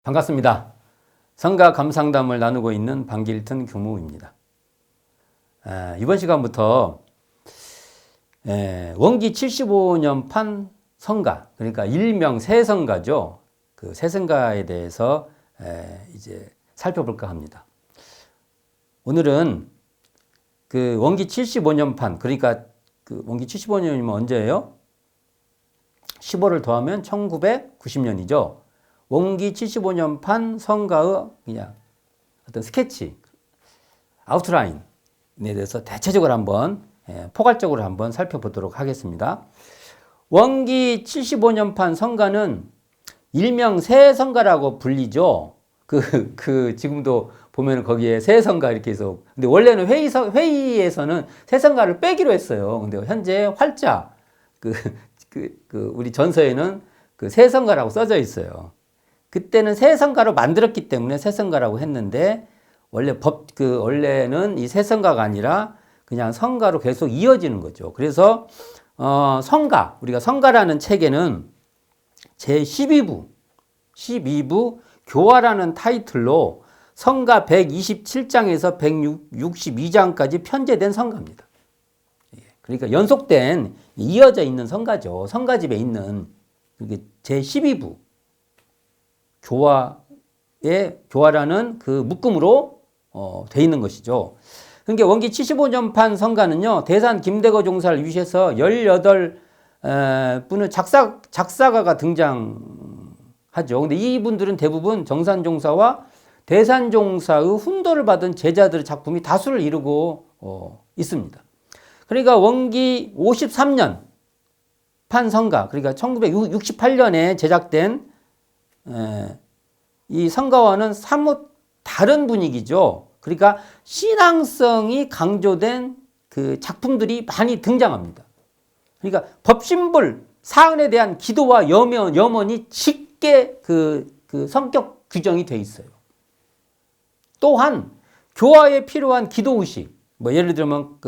반갑습니다. 성가 감상담을 나누고 있는 방길튼 교무입니다. 이번 시간부터 원기 75년판 성가, 그러니까 일명 새성가죠. 그 새성가에 대해서 이제 살펴볼까 합니다. 오늘은 그 원기 75년판, 그러니까 그 원기 75년이면 언제예요? 15를 더하면 1990년이죠. 원기 75년판 성가의 그냥 어떤 스케치, 아웃라인에 대해서 대체적으로 한번 포괄적으로 한번 살펴보도록 하겠습니다. 원기 75년판 성가는 일명 새성가라고 불리죠. 지금도 보면 거기에 새성가 이렇게 해서, 근데 원래는 회의에서는 새성가를 빼기로 했어요. 근데 현재 활자, 우리 전서에는 그 새성가라고 써져 있어요. 그때는 새성가로 만들었기 때문에 새성가라고 했는데, 원래는 이 새성가가 아니라 그냥 성가로 계속 이어지는 거죠. 그래서, 우리가 성가라는 책에는 제12부 교화라는 타이틀로 성가 127장에서 162장까지 편제된 성가입니다. 그러니까 연속된, 이어져 있는 성가죠. 성가집에 있는 제12부. 교화라는 그 묶음으로 돼 있는 것이죠. 그러니까 원기 75년판 성가는요, 대산 김대거 종사를 위시해서 18분의 작사가가 등장하죠. 근데 이분들은 대부분 정산 종사와 대산 종사의 훈도를 받은 제자들의 작품이 다수를 이루고 있습니다. 그러니까 원기 53년 판 성가, 그러니까 1968년에 제작된 이 성가와는 사뭇 다른 분위기죠. 그러니까 신앙성이 강조된 그 작품들이 많이 등장합니다. 그러니까 법신불 사언에 대한 기도와 염원이 짙게 그 성격 규정이 돼 있어요. 또한 교화에 필요한 기도의식, 예를 들면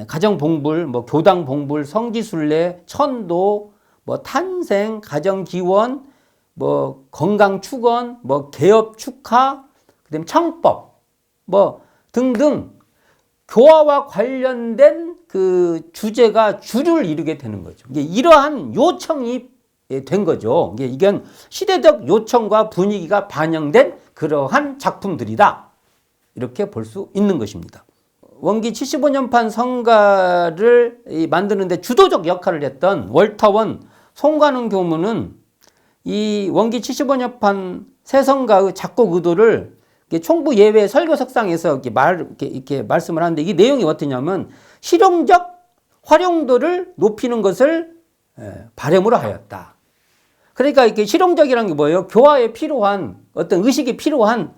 가정봉불, 교당봉불, 성지순례, 천도, 탄생, 가정기원, 건강축원, 개업 축하, 그다음에 청법, 등등 교화와 관련된 그 주제가 주를 이루게 되는 거죠. 이러한 요청이 된 거죠. 이건 시대적 요청과 분위기가 반영된 그러한 작품들이다. 이렇게 볼 수 있는 것입니다. 원기 75년판 성가를 만드는데 주도적 역할을 했던 월터원 송관훈 교무는 이 원기 75년판 새성가의 작곡 의도를 총부 예외 설교석상에서 이렇게 말씀을 하는데, 이 내용이 어떠냐면 실용적 활용도를 높이는 것을 바람으로 하였다. 그러니까 이렇게 실용적이라는 게 뭐예요? 교화에 필요한 어떤 의식이 필요한,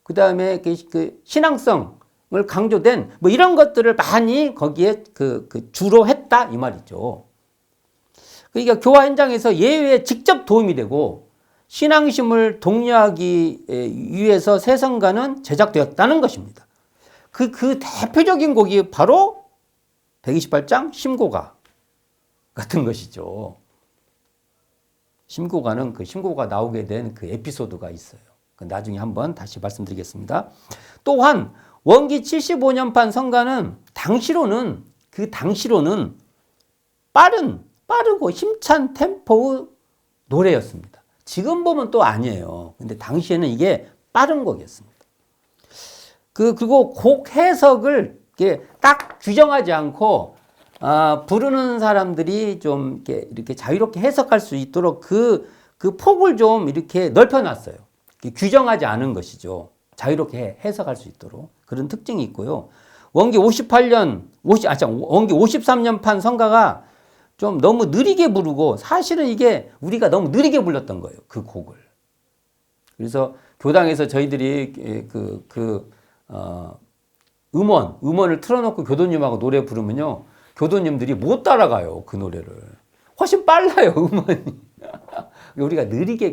그 다음에 그 신앙성을 강조된 이런 것들을 많이 거기에 주로 했다 이 말이죠. 그러니까 교화 현장에서 예외에 직접 도움이 되고 신앙심을 독려하기 위해서 새성가는 제작되었다는 것입니다. 그 대표적인 곡이 바로 128장 심고가 같은 것이죠. 심고가는 심고가 나오게 된 그 에피소드가 있어요. 나중에 한번 다시 말씀드리겠습니다. 또한 원기 75년판 성가는 당시로는 빠르고 힘찬 템포의 노래였습니다. 지금 보면 또 아니에요. 근데 당시에는 이게 빠른 곡이었습니다. 그리고 곡 해석을 딱 규정하지 않고, 부르는 사람들이 좀 이렇게 자유롭게 해석할 수 있도록 그 폭을 좀 이렇게 넓혀놨어요. 규정하지 않은 것이죠. 자유롭게 해석할 수 있도록. 그런 특징이 있고요. 원기 53년판 성가가 좀 너무 느리게 부르고, 사실은 이게 우리가 너무 느리게 불렀던 거예요. 그 곡을. 그래서 교당에서 저희들이 음원을 틀어놓고 교도님하고 노래 부르면요, 교도님들이 못 따라가요. 그 노래를. 훨씬 빨라요, 음원이. 우리가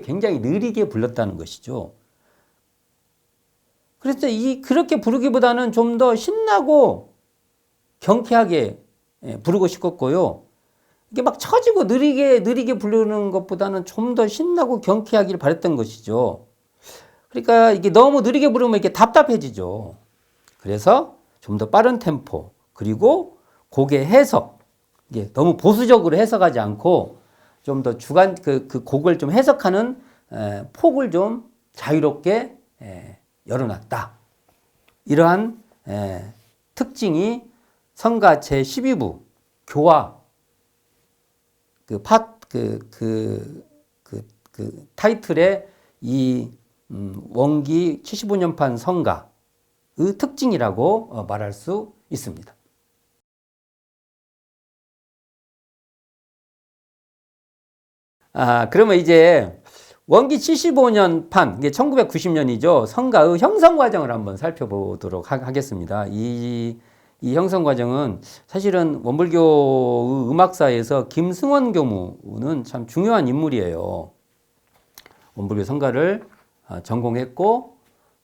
굉장히 느리게 불렀다는 것이죠. 그래서 그렇게 부르기보다는 좀 더 신나고 경쾌하게 부르고 싶었고요. 이게 막 처지고 느리게 부르는 것보다는 좀 더 신나고 경쾌하기를 바랬던 것이죠. 그러니까 이게 너무 느리게 부르면 이렇게 답답해지죠. 그래서 좀 더 빠른 템포, 그리고 곡의 해석, 이게 너무 보수적으로 해석하지 않고 좀 더 그 곡을 좀 해석하는 폭을 좀 자유롭게 열어놨다. 이러한 특징이 성가 제12부 교화 그 타이틀의 이 원기 75년판 성가의 특징이라고 말할 수 있습니다. 그러면 이제 원기 75년판, 이게 1990년이죠. 성가의 형성 과정을 한번 살펴보도록 하겠습니다. 이 형성 과정은 사실은 원불교 음악사에서 김승원 교무는 참 중요한 인물이에요. 원불교 성가를 전공했고,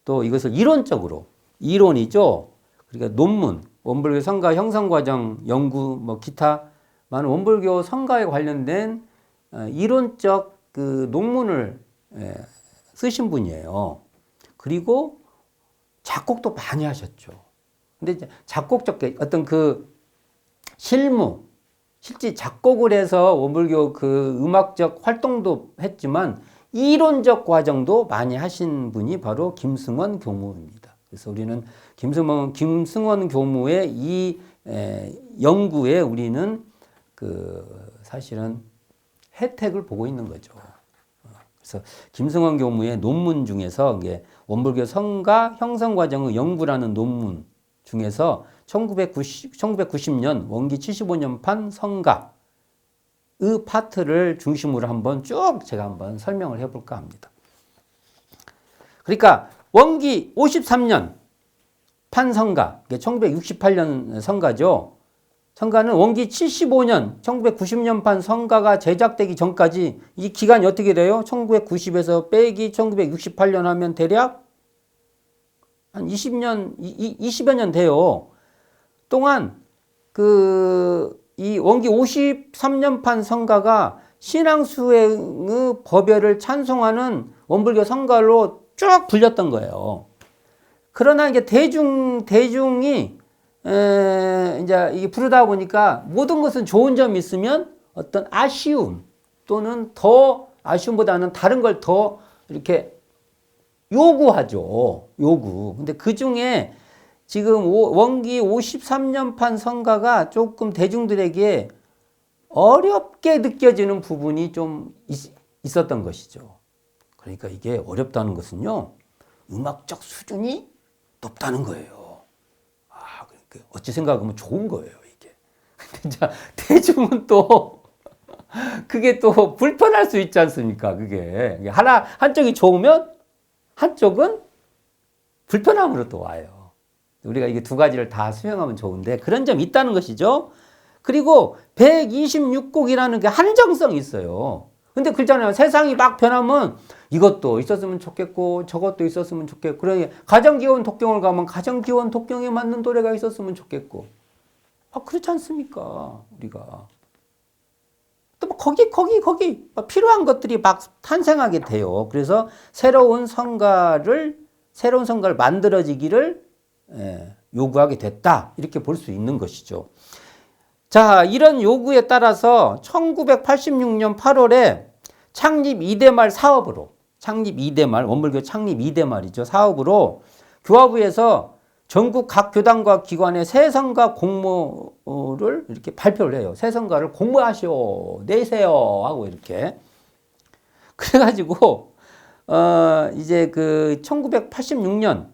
또 이것을 이론적으로, 이론이죠. 그러니까 논문, 원불교 성가 형성 과정 연구, 뭐 기타 많은 원불교 성가에 관련된 이론적 그 논문을 쓰신 분이에요. 그리고 작곡도 많이 하셨죠. 근데 이제 작곡적 어떤 그 실제 작곡을 해서 원불교 그 음악적 활동도 했지만 이론적 과정도 많이 하신 분이 바로 김승원 교무입니다. 그래서 우리는 김승원 교무의 이 연구에 우리는 그 사실은 혜택을 보고 있는 거죠. 그래서 김승원 교무의 논문 중에서 이게 원불교 성가 형성 과정의 연구라는 논문 중에서 1990년 원기 75년판 성가의 파트를 중심으로 한번 쭉 제가 한번 설명을 해볼까 합니다. 그러니까 원기 53년 판 성가, 1968년 성가죠. 성가는 원기 75년 1990년판 성가가 제작되기 전까지 이 기간이 어떻게 돼요? 1990에서 빼기 1968년 하면 대략 한 20여 년 돼요. 동안 이 원기 53년판 성가가 신앙수행의 법열을 찬송하는 원불교 성가로 쭉 불렸던 거예요. 그러나 이제 대중이 이제 이게 부르다 보니까 모든 것은 좋은 점이 있으면 어떤 아쉬움 또는 더 아쉬움보다는 다른 걸 더 이렇게 요구하죠. 근데 그 중에 지금 원기 53년판 성가가 조금 대중들에게 어렵게 느껴지는 부분이 좀 있었던 것이죠. 그러니까 이게 어렵다는 것은요, 음악적 수준이 높다는 거예요. 그러니까 어찌 생각하면 좋은 거예요, 이게. 근데 대중은 또 그게 또 불편할 수 있지 않습니까? 그게 한쪽이 좋으면 한쪽은 불편함으로 또 와요. 우리가 이게 두 가지를 다 수용하면 좋은데 그런 점이 있다는 것이죠. 그리고 126곡이라는 게 한정성이 있어요. 근데 그렇잖아요. 세상이 막 변하면 이것도 있었으면 좋겠고 저것도 있었으면 좋겠고, 그러니 가정기원 독경을 가면 가정기원 독경에 맞는 노래가 있었으면 좋겠고, 그렇지 않습니까? 우리가 또 거기 막 필요한 것들이 막 탄생하게 돼요. 그래서 새로운 성가를 만들어지기를 요구하게 됐다, 이렇게 볼 수 있는 것이죠. 자, 이런 요구에 따라서 1986년 8월에 창립 2대말 사업으로, 원불교 창립 2대말이죠. 사업으로 교화부에서 전국 각 교단과 기관의 새 성가 공모를 이렇게 발표를 해요. 새 성가를 공모하시오, 내세요 하고 이렇게. 그래가지고 이제 그 1986년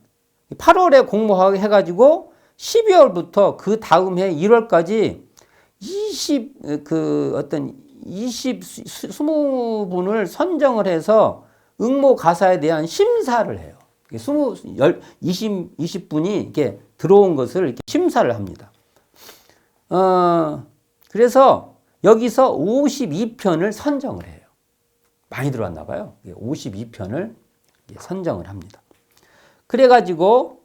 8월에 공모해가지고 12월부터 그 다음 해 1월까지 20분을 선정을 해서 응모 가사에 대한 심사를 해요. 20분이 이렇게 들어온 것을 이렇게 심사를 합니다. 그래서 여기서 52편을 선정을 해요. 많이 들어왔나 봐요. 52편을 선정을 합니다. 그래가지고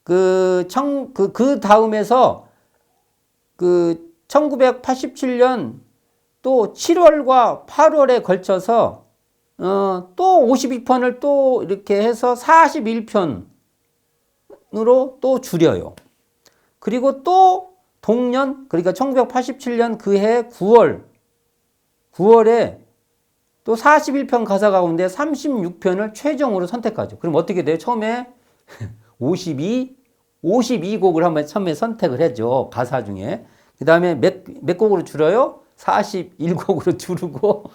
그 다음에서 1987년 또 7월과 8월에 걸쳐서 또 52편을 또 이렇게 해서 41편으로 또 줄여요. 그리고 또 동년, 그러니까 1987년 그해 9월에 또 41편 가사 가운데 36편을 최종으로 선택하죠. 그럼 어떻게 돼요? 처음에 52곡을 한번 처음에 선택을 했죠. 가사 중에. 그 다음에 몇 곡으로 줄어요? 41곡으로 줄고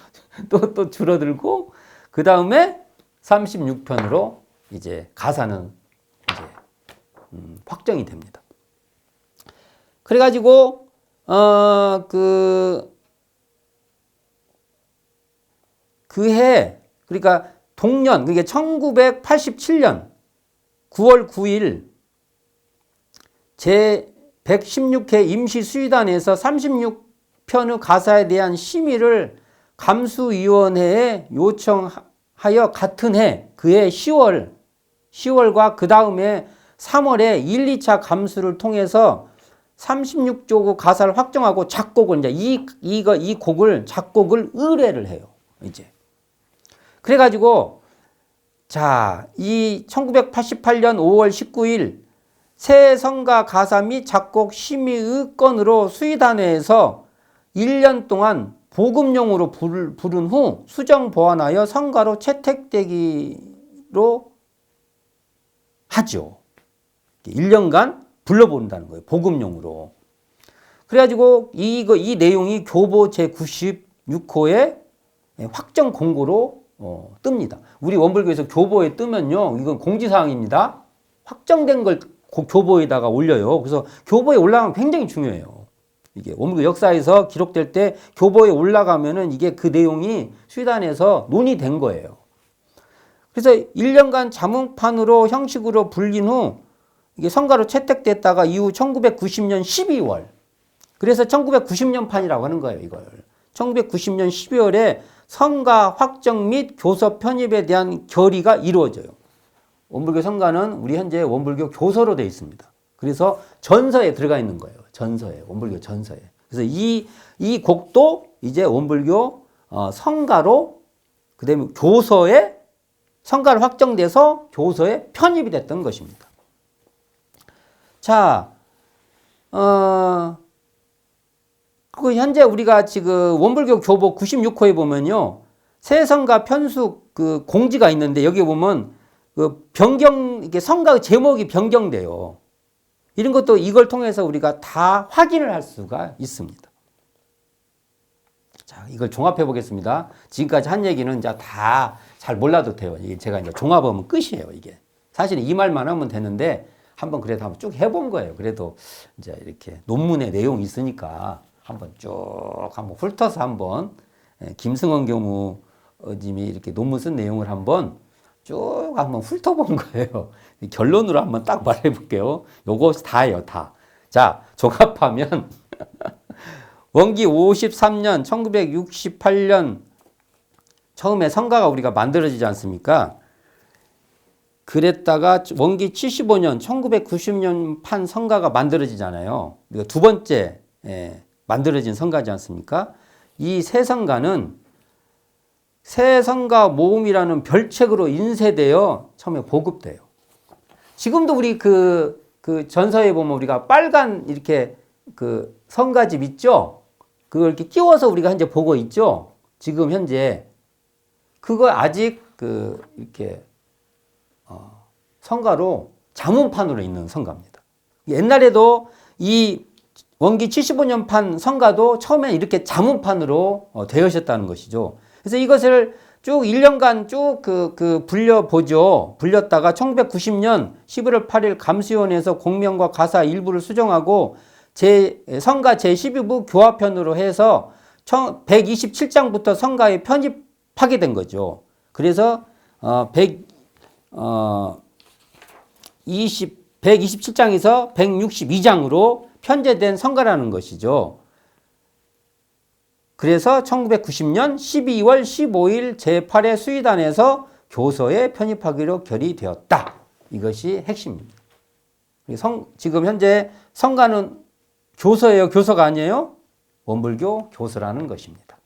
또 줄어들고 그 다음에 36편으로 이제 가사는 이제 확정이 됩니다. 그래가지고 그해 그러니까 동년 그게 1987년 9월 9일 제 116회 임시수의단에서 36편의 가사에 대한 심의를 감수위원회에 요청하여 같은 해 그해 10월과 그 다음에 3월에 1, 2차 감수를 통해서 36조 가사를 확정하고 작곡을 이제 이 곡을 작곡을 의뢰를 해요. 이제 그래가지고 자, 이 1988년 5월 19일 새 성가 가사 및 작곡 심의의 건으로 수의단회에서 1년 동안 보급용으로 부른 후 수정 보완하여 성가로 채택되기로 하죠. 1년간 불러본다는 거예요. 보급용으로. 그래가지고 이 내용이 교보 제96호에 확정 공고로 뜹니다. 우리 원불교에서 교보에 뜨면요. 이건 공지사항입니다. 확정된 걸 교보에다가 올려요. 그래서 교보에 올라가면 굉장히 중요해요. 이게 원불교 역사에서 기록될 때 교보에 올라가면은 이게 그 내용이 수의단에서 논의된 거예요. 그래서 1년간 자문판으로 형식으로 불린 후 이게 성가로 채택됐다가 이후 1990년 12월 그래서 1990년 판이라고 하는 거예요. 이걸 1990년 12월에 성가 확정 및 교서 편입에 대한 결의가 이루어져요. 원불교 성가는 우리 현재 원불교 교서로 되어 있습니다. 그래서 전서에 들어가 있는 거예요. 전서에 원불교 전서에. 그래서 이 곡도 이제 원불교 성가로 그다음에 교서에 성가를 확정돼서 교서에 편입이 됐던 것입니다. 자, 그 현재 우리가 지금 원불교 교보 96호에 보면요. 새성가 편숙 그 공지가 있는데 여기 보면 그 변경, 이게 성가 제목이 변경돼요. 이런 것도 이걸 통해서 우리가 다 확인을 할 수가 있습니다. 자, 이걸 종합해 보겠습니다. 지금까지 한 얘기는 이제 다 잘 몰라도 돼요. 이게 제가 이제 종합하면 끝이에요, 이게. 사실 이 말만 하면 되는데 한번 그래도 한번 쭉 해본 거예요. 그래도 이제 이렇게 논문의 내용이 있으니까 한번 쭉 한번 훑어서 한번 김승원 교무님이 이렇게 논문 쓴 내용을 한번 쭉 한번 훑어본 거예요. 결론으로 한번 딱 말해 볼게요. 요거 다예요, 다. 자, 종합하면 원기 53년 1968년 처음에 성가가 우리가 만들어지지 않습니까? 그랬다가 원기 75년 1990년 판 성가가 만들어지잖아요. 두 번째 만들어진 성가지 않습니까? 이 새 성가는 새 성가 모음이라는 별책으로 인쇄되어 처음에 보급돼요. 지금도 우리 그 전서에 보면 우리가 빨간 이렇게 그 성가집 있죠? 그걸 이렇게 끼워서 우리가 현재 보고 있죠? 지금 현재 그거 아직 이렇게 성가로 자문판으로 있는 성가입니다. 옛날에도 이 원기 75년 판 성가도 처음에 이렇게 자문판으로 되어졌다는 것이죠. 그래서 이것을 쭉 1년간 쭉 불려보죠. 불렸다가 1990년 11월 8일 감수위원회에서 공명과 가사 일부를 수정하고 성가 제12부 교화편으로 해서 127장부터 성가에 편입하게 된 거죠. 그래서 127장에서 162장으로 편제된 성가라는 것이죠. 그래서 1990년 12월 15일 제8회 수의단에서 교서에 편입하기로 결의되었다. 이것이 핵심입니다. 지금 현재 성가는 교서예요? 교서가 아니에요? 원불교 교수라는 것입니다.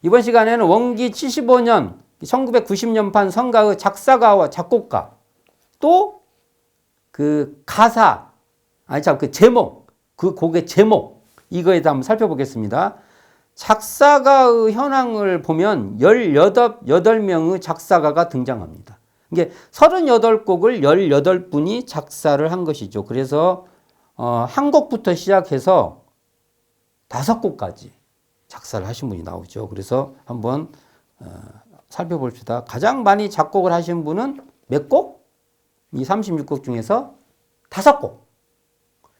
이번 시간에는 원기 75년 1990년판 성가의 작사가와 작곡가 또 그 가사 그 제목 그 곡의 제목 이거에 대해서 한번 살펴보겠습니다. 작사가의 현황을 보면 18명의 작사가가 등장합니다. 이게 38곡을 18분이 작사를 한 것이죠. 그래서 한 곡부터 시작해서 5곡까지 작사를 하신 분이 나오죠. 그래서 한번 살펴봅시다. 가장 많이 작곡을 하신 분은 몇 곡? 이 36곡 중에서 5곡.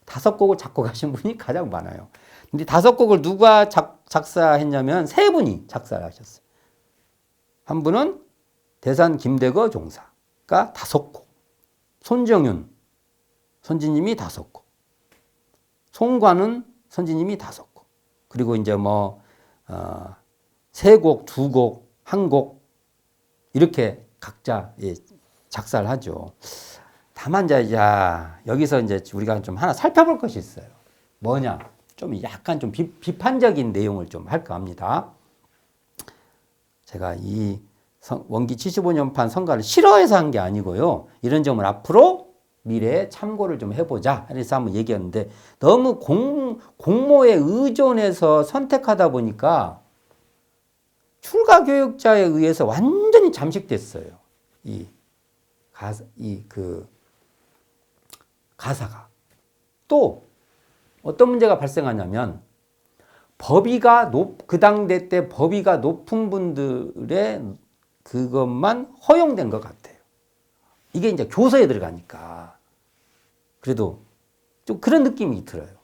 5곡을 작곡하신 분이 가장 많아요. 근데 5곡을 누가 작사했냐면 3분이 작사를 하셨어요. 한 분은 대산 김대거 종사가 5곡. 손정윤 선지님이 5곡. 송관은 선지님이 5곡. 그리고 이제 3곡, 2곡, 1곡 이렇게 각자 작사를 하죠. 다만 여기서 이제 우리가 좀 하나 살펴볼 것이 있어요. 뭐냐? 좀 약간 좀 비판적인 내용을 좀 할까 합니다. 제가 이 원기 75년판 성가를 싫어해서 한 게 아니고요. 이런 점을 앞으로 미래에 참고를 좀 해보자. 그래서 한번 얘기했는데 너무 공모에 의존해서 선택하다 보니까 출가 교육자에 의해서 완전히 잠식됐어요. 가사가. 또 어떤 문제가 발생하냐면 그 당대 때 법위가 높은 분들의 그것만 허용된 것 같아요. 이게 이제 교서에 들어가니까. 그래도 좀 그런 느낌이 들어요.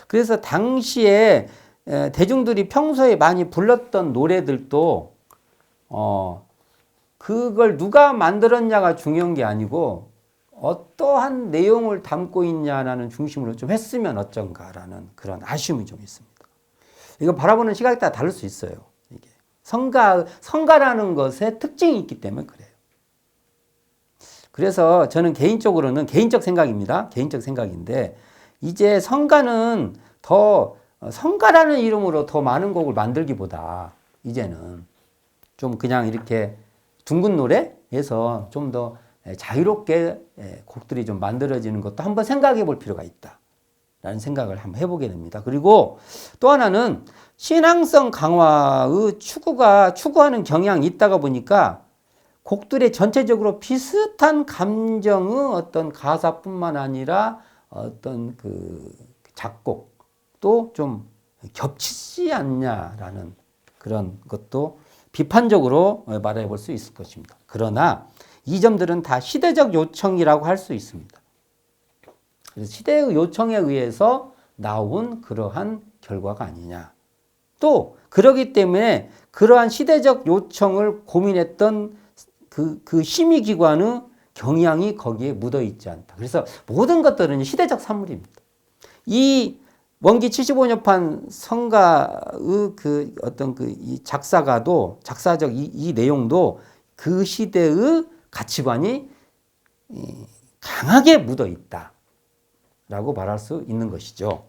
그래서 당시에 대중들이 평소에 많이 불렀던 노래들도 그걸 누가 만들었냐가 중요한 게 아니고 어떠한 내용을 담고 있냐라는 중심으로 좀 했으면 어쩐가라는 그런 아쉬움이 좀 있습니다. 이거 바라보는 시각에 따라 다를 수 있어요. 이게 성가라는 것에 특징이 있기 때문에 그래요. 그래서 저는 개인적으로는 개인적 생각입니다. 개인적 생각인데 이제 성가는 성가라는 이름으로 더 많은 곡을 만들기보다 이제는 좀 그냥 이렇게 둥근 노래에서 좀 더 자유롭게 곡들이 좀 만들어지는 것도 한번 생각해 볼 필요가 있다. 라는 생각을 한번 해보게 됩니다. 그리고 또 하나는 신앙성 강화의 추구하는 경향이 있다가 보니까 곡들의 전체적으로 비슷한 감정의 어떤 가사뿐만 아니라 어떤 그 작곡도 좀 겹치지 않냐라는 그런 것도 비판적으로 말해 볼 수 있을 것입니다. 그러나 이 점들은 다 시대적 요청이라고 할 수 있습니다. 그래서 시대의 요청에 의해서 나온 그러한 결과가 아니냐. 또 그러기 때문에 그러한 시대적 요청을 고민했던 그 심의기관의 경향이 거기에 묻어 있지 않다. 그래서 모든 것들은 시대적 산물입니다. 이 원기 75년판 성가의 이 작사가도 작사적 이 내용도 그 시대의 가치관이 강하게 묻어 있다라고 말할 수 있는 것이죠.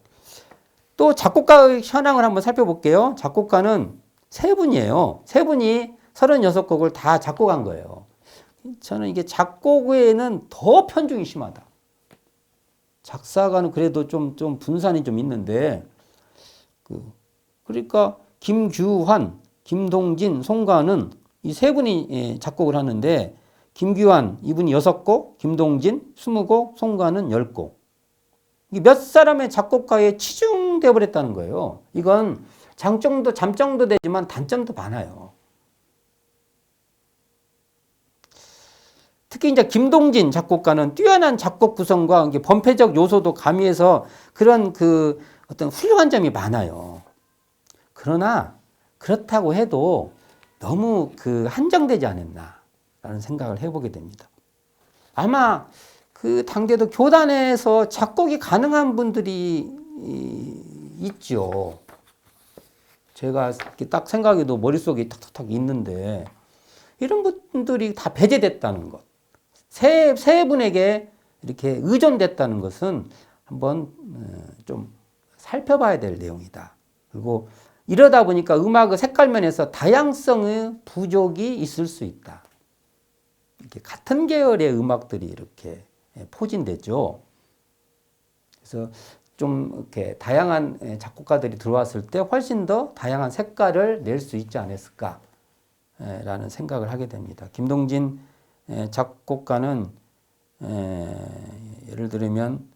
또 작곡가의 현황을 한번 살펴볼게요. 작곡가는 3분이에요. 3분이 36곡을 다 작곡한 거예요. 저는 이게 작곡에는 더 편중이 심하다. 작사가는 그래도 좀 분산이 좀 있는데, 그러니까 김규환, 김동진, 송가는 이 3분이 작곡을 하는데, 김규환 이분이 6곡, 김동진 20곡, 송가는 10곡. 몇 사람의 작곡가에 치중되어 버렸다는 거예요. 이건 장점도 되지만 단점도 많아요. 특히 이제 김동진 작곡가는 뛰어난 작곡 구성과 번패적 요소도 가미해서 그런 어떤 훌륭한 점이 많아요. 그러나 그렇다고 해도 너무 한정되지 않았나라는 생각을 해보게 됩니다. 아마 그 당대도 교단에서 작곡이 가능한 분들이 있죠. 제가 딱 생각해도 머릿속에 탁탁탁 있는데 이런 분들이 다 배제됐다는 것. 세 분에게 이렇게 의존됐다는 것은 한번 좀 살펴봐야 될 내용이다. 그리고 이러다 보니까 음악의 색깔면에서 다양성의 부족이 있을 수 있다. 이렇게 같은 계열의 음악들이 이렇게 포진되죠. 그래서 좀 이렇게 다양한 작곡가들이 들어왔을 때 훨씬 더 다양한 색깔을 낼 수 있지 않았을까라는 생각을 하게 됩니다. 김동진 작곡가는 예를 들면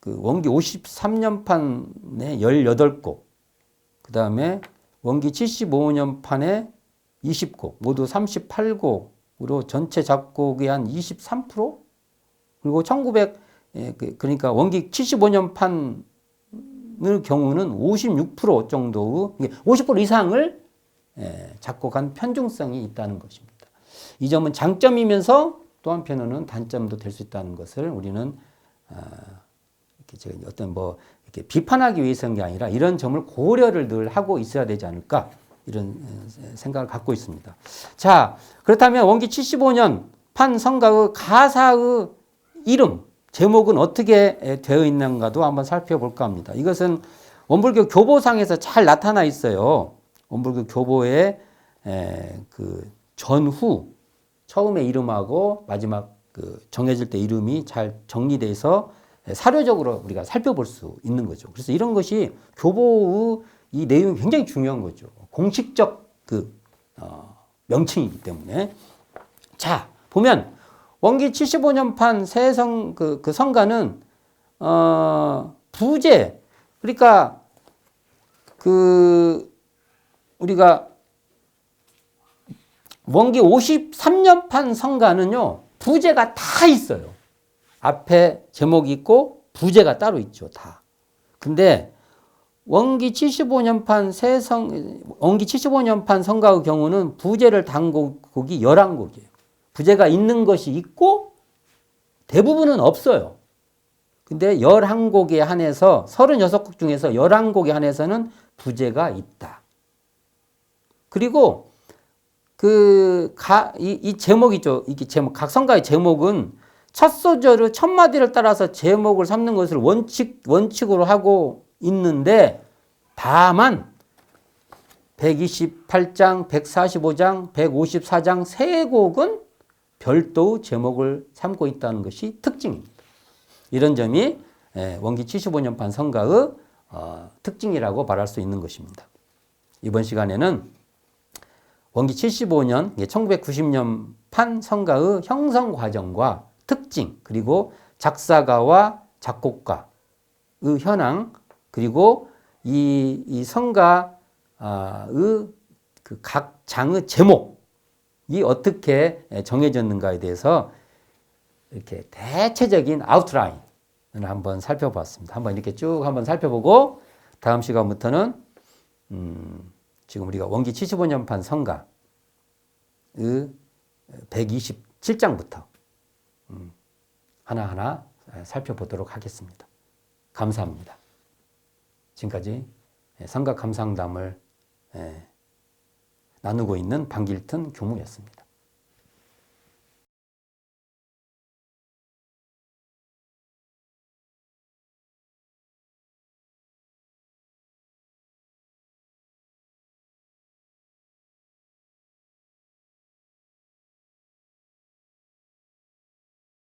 그 원기 53년판에 18곡, 그 다음에 원기 75년판에 20곡, 모두 38곡으로 전체 작곡의 한 23%? 그리고 그러니까 원기 75년판의 경우는 56% 정도의, 50% 이상을 작곡한 편중성이 있다는 것입니다. 이 점은 장점이면서 또 한편으로는 단점도 될 수 있다는 것을 우리는 이렇게 제가 어떤 이렇게 비판하기 위해서인 게 아니라 이런 점을 고려를 늘 하고 있어야 되지 않을까, 이런 생각을 갖고 있습니다. 자, 그렇다면 원기 75년 판 성가의 가사의 이름, 제목은 어떻게 되어 있는가도 한번 살펴볼까 합니다. 이것은 원불교 교보상에서 잘 나타나 있어요. 원불교 교보의 그 전후, 처음에 이름하고 마지막 그 정해질 때 이름이 잘 정리돼서 사료적으로 우리가 살펴볼 수 있는 거죠. 그래서 이런 것이 교보의 이 내용이 굉장히 중요한 거죠. 공식적 명칭이기 때문에. 자, 보면 원기 75년판 새성 그 성가는 부제, 그러니까 우리가 원기 53년판 성가는요, 부제가 다 있어요. 앞에 제목이 있고 부제가 따로 있죠, 다. 근데 원기 75년판 성가의 경우는 부제를 단 곡이 11곡이에요. 부제가 있는 것이 있고 대부분은 없어요. 근데 11곡에 한해서 36곡 중에서 11곡에 한해서는 부제가 있다. 그리고 이 제목이죠. 이게 제목, 각 성가의 제목은 첫 소절의 첫 마디를 따라서 제목을 삼는 것을 원칙으로 하고 있는데, 다만 128장, 145장, 154장 세 곡은 별도의 제목을 삼고 있다는 것이 특징입니다. 이런 점이 원기 75년판 성가의 특징이라고 말할 수 있는 것입니다. 이번 시간에는 원기 75년, 1990년 판 성가의 형성 과정과 특징, 그리고 작사가와 작곡가의 현황, 그리고 이 성가의 그 각 장의 제목이 어떻게 정해졌는가에 대해서 이렇게 대체적인 아웃라인을 한번 살펴봤습니다. 한번 이렇게 쭉 한번 살펴보고, 다음 시간부터는 지금 우리가 원기 75년판 성가의 127장부터 하나하나 살펴보도록 하겠습니다. 감사합니다. 지금까지 성가 감상담을 나누고 있는 방길튼 교무였습니다.